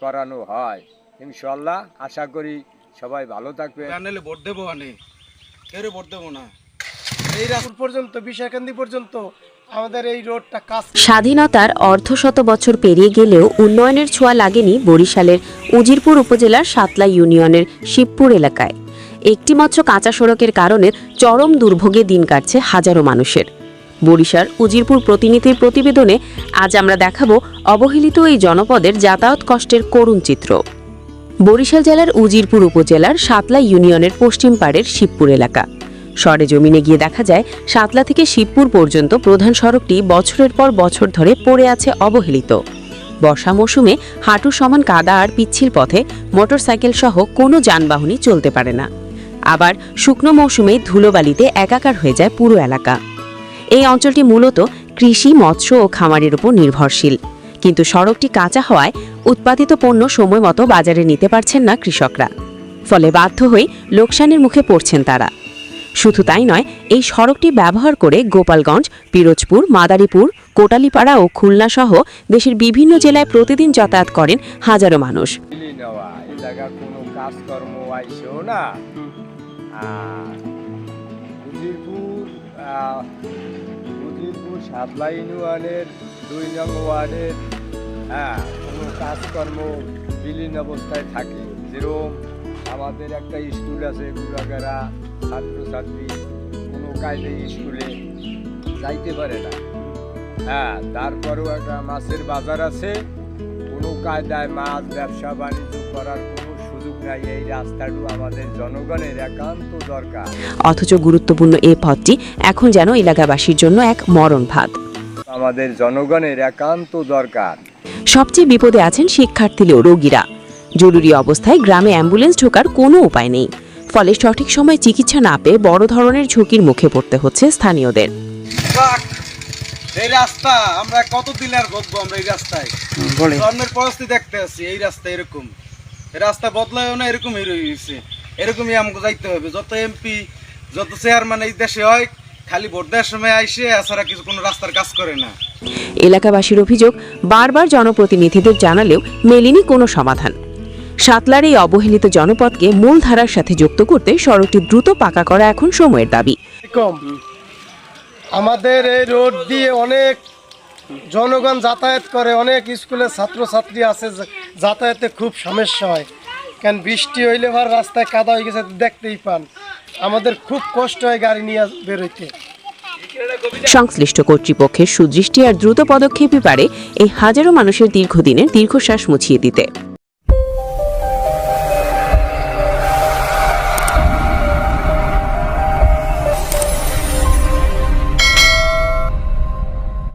করানো হয়। ইনশাআল্লাহ আশা করি সবাই ভালো থাকবে। ভোট দেবো কেউ ভোট দেবো না। এই রাস্তা পর্যন্ত বিশাখান্দি পর্যন্ত আমাদের এই রোডটা কাজ। স্বাধীনতার অর্ধশত বছর পেরিয়ে গেলেও উন্নয়নের ছোঁয়া লাগেনি বরিশালের উজিরপুর উপজেলার সাতলা ইউনিয়নের শিবপুর এলাকায়। একটিমাত্র কাঁচা সড়কের কারণে চরম দুর্ভোগে দিন কাটছে হাজারো মানুষের। বরিশাল উজিরপুর প্রতিনিধির প্রতিবেদনে আজ আমরা দেখাবো অবহেলিত এই জনপদের যাতায়াত কষ্টের করুণ চিত্র। বরিশাল জেলার উজিরপুর উপজেলার সাতলা ইউনিয়নের পশ্চিম পাড়ের শিবপুর এলাকা। সরেজমিনে গিয়ে দেখা যায় সাতলা থেকে শিবপুর পর্যন্ত প্রধান সড়কটি বছরের পর বছর ধরে পড়ে আছে অবহেলিত। বর্ষা মৌসুমে হাঁটু সমান কাদা আর পিচ্ছিল পথে মোটরসাইকেল সহ কোনো যানবাহনই চলতে পারে না। আবার শুকনো মৌসুমে ধুলোবালিতে একাকার হয়ে যায় পুরো এলাকা। এই অঞ্চলটি মূলত কৃষি, মৎস্য ও খামারের উপর নির্ভরশীল। কিন্তু সড়কটি কাঁচা হওয়ায় উৎপাদিত পণ্য সময় মতো বাজারে নিতে পারছেন না কৃষকরা। ফলে বাধ্য হয়ে লোকসানের মুখে পড়ছেন তারা। শুধু তাই নয়, এই সড়কটি ব্যবহার করে গোপালগঞ্জ, পিরোজপুর, মাদারীপুর, কোটালীপাড়া ও খুলনা সহ দেশের বিভিন্ন জেলায় প্রতিদিন যাতায়াত করেন হাজারো মানুষ। কোনো কাজকর্ম আইসেও না। উজিরপুর সাতলা ইউনিয়নের 2 নং ওয়ার্ডের কোনো কাজকর্ম বিলীন অবস্থায় থাকে। যেরকম আমাদের একটা স্কুল আছে, বুড়াগাড়া ছাত্রছাত্রী কোনো কাজে স্কুলে যাইতে পারে না। তারপরেও একটা মাছের বাজার আছে, কোনো কায়দায় মাছ ব্যবসা বাণিজ্য করার কোনো সুযোগ নাই। এই রাস্তাটা আমাদের জনগণের একান্ত দরকার। অথচ গুরুত্বপূর্ণ এই পথটি এখন যেন এলাকাবাসীর জন্য এক মরণ ফাঁদ। আমাদের জনগণের একান্ত দরকার। সবচেয়ে বিপদে আছেন শিক্ষার্থী ও রোগীরা। জরুরি অবস্থায় গ্রামে অ্যাম্বুলেন্স ঢোকার কোনো উপায় নেই। ফলে সঠিক সময় চিকিৎসা না পেয়ে বড় ধরনের ঝুঁকির মুখে পড়তে হচ্ছে স্থানীয়দের। এই রাস্তা আমরা কতদিন আর ভোগবো? আমরা এই রাস্তায় জন্মের পরিস্থিতি দেখতে আছি। এই রাস্তা এরকম, এই রাস্তা বদলায়ও না, এরকমই রয়েছে। এরকমই আমাকে যাইতে হবে। যত এমপি, যত চেয়ারম্যান এই দেশে হয়, খালি ভোট দেওয়ার সময় আইসে এছাড়া কিছু কোনো রাস্তার কাজ করে না। এলাকাবাসীর অভিযোগ, বারবার জনপ্রতিনিধিদের জানালেও মেলেনি কোনো সমাধান। সাতলার এই অবহেলিত জনপদকে মূলধারার সাথে যুক্ত করতে সড়কটি দ্রুত পাকা করা এখন সময়ের দাবি। আমাদের এই রোড দিয়ে অনেক জনগণ যাতায়াত করে, অনেক স্কুলের ছাত্রছাত্রী আছে, যাতায়াতে খুব সমস্যা হয়। কেন বৃষ্টি হইলে ভার রাস্তায় কাদা হয়ে গেছে, দেখতেই পান। আমাদের খুব কষ্ট হয় গাড়ি নিয়ে বেরোইতে। সংশ্লিষ্ট কর্তৃপক্ষের সুদৃষ্টি আর দ্রুত পদক্ষেপই পারে এই হাজারো মানুষের দীর্ঘদিনের দীর্ঘশ্বাস মুছিয়ে দিতে।